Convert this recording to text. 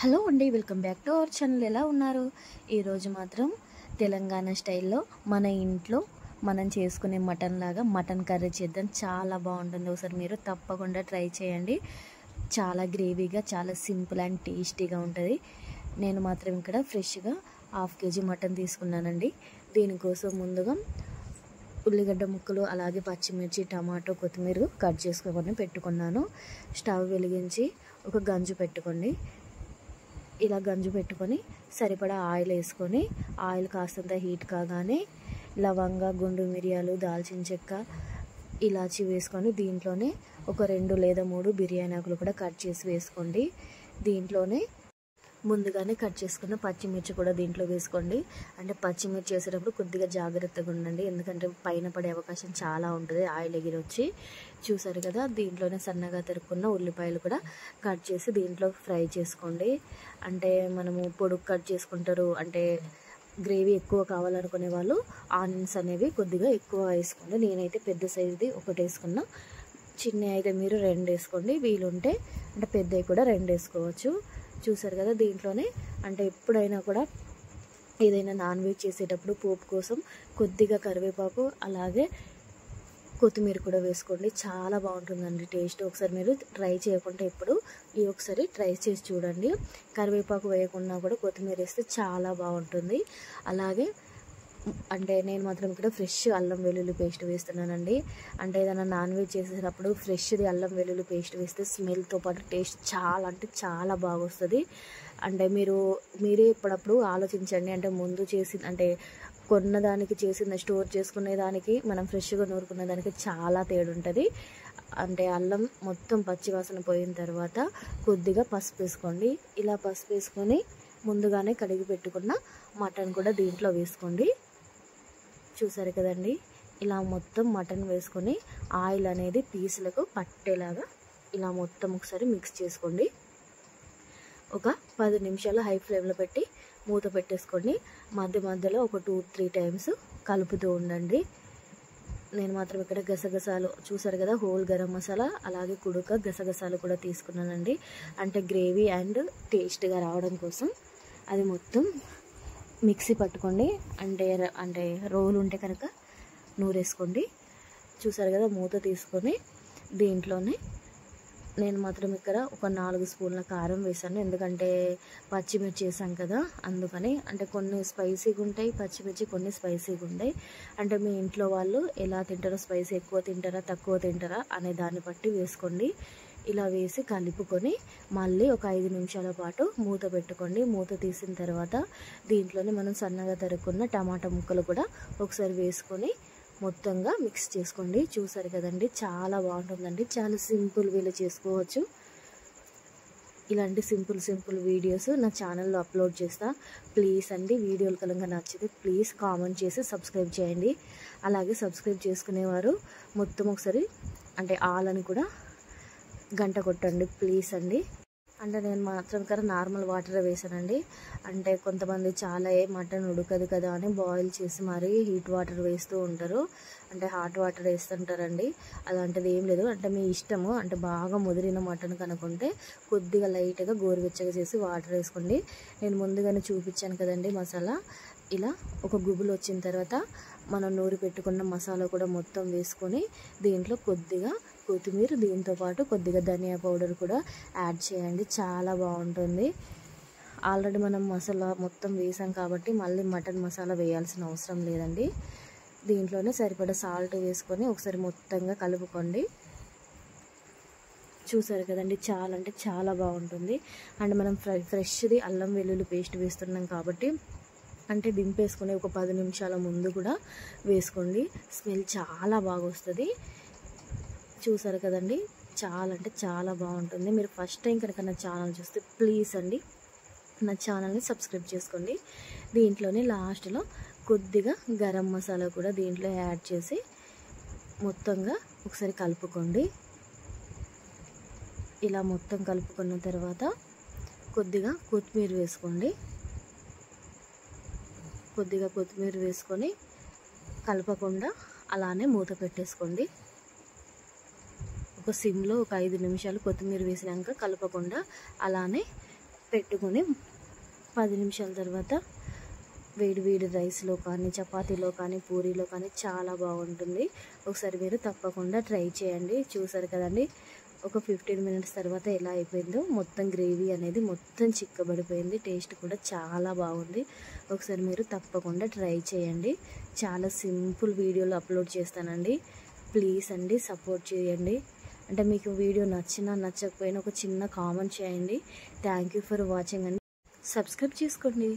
Hello అండి, welcome back to our channel. ఎలా ఉన్నారు? ఈరోజు మాత్రం తెలంగాణ స్టైల్లో మన ఇంట్లో మనం చేసుకునే మటన్ లాగా మటన్ కర్రీ చేద్దాం. చాలా బాగుంటుంది. ఒకసారి మీరు తప్పకుండా ట్రై చేయండి. చాలా గ్రేవీగా, చాలా సింపుల్ అండ్ టేస్టీగా ఉంటుంది. నేను మాత్రం ఇక్కడ ఫ్రెష్గా 1/2 kg మటన్ తీసుకున్నానండి. దీనికోసం ముందుగా ఉల్లిగడ్డ ముక్కలు, అలాగే పచ్చిమిర్చి, టమాటో, కొత్తిమీర కట్ చేసుకొని పెట్టుకున్నాను. స్టవ్ వెలిగించి ఒక గంజు పెట్టుకోండి. ఇలా గంజు పెట్టుకొని సరిపడా ఆయిల్ వేసుకొని, ఆయిల్ కాస్తంత హీట్ కాగానే లవంగ, గుండు మిరియాలు, దాల్చిన చెక్క, ఇలాచి వేసుకొని దీంట్లోనే ఒక 2 లేదా 3 బిర్యానీ ఆకులు కూడా కట్ చేసి వేసుకోండి. దీంట్లోనే ముందుగానే కట్ చేసుకున్న పచ్చిమిర్చి కూడా దీంట్లో వేసుకోండి. అంటే పచ్చిమిర్చి వేసేటప్పుడు కొద్దిగా జాగ్రత్తగా ఉండండి, ఎందుకంటే పైన పడే అవకాశం చాలా ఉంటుంది ఆయిల్ ఎగిరొచ్చి. చూసారు కదా, దీంట్లోనే సన్నగా తరుక్కున్న ఉల్లిపాయలు కూడా కట్ చేసి దీంట్లో ఫ్రై చేసుకోండి. అంటే మనము పొడుగు కట్ చేసుకుంటారు, అంటే గ్రేవీ ఎక్కువ కావాలనుకునే వాళ్ళు ఆనియన్స్ అనేవి కొద్దిగా ఎక్కువ వేసుకోండి. నేనైతే పెద్ద సైజుది ఒకటి వేసుకున్నా, చిన్న అయితే మీరు 2 వేసుకోండి. వీలుంటే అంటే పెద్దవి కూడా 2 వేసుకోవచ్చు. చూసారు కదా, దీంట్లోనే అంటే ఎప్పుడైనా కూడా ఏదైనా నాన్ వెజ్ చేసేటప్పుడు పోపు కోసం కొద్దిగా కరివేపాకు, అలాగే కొత్తిమీర కూడా వేసుకోండి. చాలా బాగుంటుందండి టేస్ట్. ఒకసారి మీరు ట్రై చేయకుండా ఎప్పుడు ఒకసారి ట్రై చేసి చూడండి. కరివేపాకు వేయకుండా కూడా కొత్తిమీర వేస్తే చాలా బాగుంటుంది. అలాగే అంటే నేను మాత్రం ఇక్కడ ఫ్రెష్ అల్లం వెల్లుల్లి పేస్ట్ వేస్తున్నానండి. అంటే ఏదైనా నాన్ వెజ్ చేసేటప్పుడు ఫ్రెష్ది అల్లం వెల్లుల్లి పేస్ట్ వేస్తే స్మెల్తో పాటు టేస్ట్ చాలా అంటే చాలా బాగా వస్తుంది. అంటే మీరే ఎప్పుడప్పుడు ఆలోచించండి. అంటే ముందు అంటే కొన్నదానికి చేసిన స్టోర్ చేసుకునే దానికి మనం ఫ్రెష్గా నూరుకునే దానికి చాలా తేడా ఉంటుంది. అంటే అల్లం మొత్తం పచ్చివాసన పోయిన తర్వాత కొద్దిగా పసుపు వేసుకోండి. ఇలా పసుపు వేసుకొని ముందుగానే కడిగి పెట్టుకున్న మటన్ కూడా దీంట్లో వేసుకోండి. చూసారు కదండి, ఇలా మొత్తం మటన్ వేసుకొని ఆయిల్ అనేది పీసులకు పట్టేలాగా ఇలా మొత్తం ఒకసారి మిక్స్ చేసుకోండి. ఒక 10 నిమిషాలు హై ఫ్లేమ్లో పెట్టి మూత పెట్టేసుకోండి. మధ్య మధ్యలో ఒక 2-3 టైమ్స్ కలుపుతూ ఉండండి. నేను మాత్రం ఇక్కడ గసగసాలు, చూసారు కదా, హోల్ గరం మసాలా, అలాగే కుడుక గసగసాలు కూడా తీసుకున్నానండి. అంటే గ్రేవీ అండ్ టేస్ట్గా రావడం కోసం అది మొత్తం మిక్సీ పట్టుకోండి. అంటే రోలు ఉంటే కనుక నూరేసుకోండి. చూసారు కదా, మూత తీసుకొని దీంట్లోనే నేను మాత్రం ఇక్కడ ఒక 4 స్పూన్ల కారం వేసాను. ఎందుకంటే పచ్చిమిర్చి వేసాం కదా, అందుకని. అంటే కొన్ని స్పైసీగా ఉంటాయి పచ్చిమిర్చి, కొన్ని స్పైసీగా ఉంటాయి. అంటే మీ ఇంట్లో వాళ్ళు ఎలా తింటారో, స్పైసీ ఎక్కువ తింటారా తక్కువ తింటారా అనే దాన్ని బట్టి వేసుకోండి. ఇలా వేసి కలుపుకొని మళ్ళీ ఒక 5 నిమిషాల పాటు మూత పెట్టుకోండి. మూత తీసిన తర్వాత దీంట్లోనే మనం సన్నగా తరుక్కున్న టమాటా ముక్కలు కూడా ఒకసారి వేసుకొని మొత్తంగా మిక్స్ చేసుకోండి. చూసారు కదండి, చాలా బాగుంటుందండి. చాలా సింపుల్ వేలో చేసుకోవచ్చు. ఇలాంటి సింపుల్ వీడియోస్ నా ఛానల్లో అప్లోడ్ చేస్తా. ప్లీజ్ అండి, వీడియోలు కనుక నచ్చితే ప్లీజ్ కామెంట్ చేసి సబ్స్క్రైబ్ చేయండి. అలాగే సబ్స్క్రైబ్ చేసుకునేవారు మొత్తం ఒకసారి అంటే ఆల్ అని కూడా గంట కొట్టండి ప్లీజ్ అండి. అంటే నేను మాత్రం కదా నార్మల్ వాటర్ వేసానండి. అంటే కొంతమంది చాలా మటన్ ఉడకదు కదా అని బాయిల్ చేసి మరీ హీట్ వాటర్ వేస్తూ ఉంటారు, అంటే హాట్ వాటర్ వేస్తుంటారండి. అలాంటిది ఏం లేదు. అంటే మీ ఇష్టము. అంటే బాగా ముదిరిన మటన్ కనుకుంటే కొద్దిగా లైట్గా గోరువెచ్చగా చేసి వాటర్ వేసుకోండి. నేను ముందుగానే చూపించాను కదండి మసాలా. ఇలా ఒక గుబులు వచ్చిన తర్వాత మనం నూరి పెట్టుకున్న మసాలా కూడా మొత్తం వేసుకొని దీంట్లో కొద్దిగా కొత్తిమీర, దీంతో పాటు కొద్దిగా ధనియా పౌడర్ కూడా యాడ్ చేయండి. చాలా బాగుంటుంది. ఆల్రెడీ మనం మసాలా మొత్తం వేసాం కాబట్టి మళ్ళీ మటన్ మసాలా వేయాల్సిన అవసరం లేదండి. దీంట్లోనే సరిపడా సాల్ట్ వేసుకొని ఒకసారి మొత్తంగా కలుపుకోండి. చూసారు కదండి, చాలా అంటే చాలా బాగుంటుంది. అండ్ మనం ఫ్రెష్ది అల్లం వెల్లుల్లి పేస్ట్ వేస్తున్నాం కాబట్టి అంటే దింపేసుకుని ఒక 10 నిమిషాల ముందు కూడా వేసుకోండి. స్మెల్ చాలా బాగా వస్తుంది. చూసారు కదండి, చాలా అంటే చాలా బాగుంటుంది. మీరు ఫస్ట్ టైం కనుక నా ఛానల్ చూస్తే ప్లీజ్ అండి నా ఛానల్ని సబ్స్క్రైబ్ చేసుకోండి. దీంట్లోనే లాస్ట్లో కొద్దిగా గరం మసాలా కూడా దీంట్లో యాడ్ చేసి మొత్తంగా ఒకసారి కలుపుకోండి. ఇలా మొత్తం కలుపుకున్న తర్వాత కొద్దిగా కొత్తిమీర వేసుకోండి. కొద్దిగా కొత్తిమీర వేసుకొని కలపకుండా అలానే మూత పెట్టేసుకోండి. ఒక సిమ్లో ఒక 5 నిమిషాలు కొత్తిమీర వేసినాక కలపకుండా అలానే పెట్టుకొని 10 నిమిషాల తర్వాత వేడి వేడి రైస్లో కానీ చపాతీలో కానీ పూరీలో కానీ చాలా బాగుంటుంది. ఒకసారి మీరు తప్పకుండా ట్రై చేయండి. చూసారు కదండి, ఒక 15 మినిట్స్ తర్వాత ఎలా అయిపోయిందో, మొత్తం గ్రేవీ అనేది మొత్తం చిక్కబడిపోయింది. టేస్ట్ కూడా చాలా బాగుంది. ఒకసారి మీరు తప్పకుండా ట్రై చేయండి. చాలా సింపుల్ వీడియోలు అప్లోడ్ చేస్తానండి. ప్లీజ్ అండి సపోర్ట్ చేయండి. అంటే మీకు వీడియో నచ్చినా నచ్చకపోయినా ఒక చిన్న కామెంట్ చేయండి. థ్యాంక్ యూ ఫర్ వాచింగ్ అండి. సబ్స్క్రైబ్ చేసుకోండి.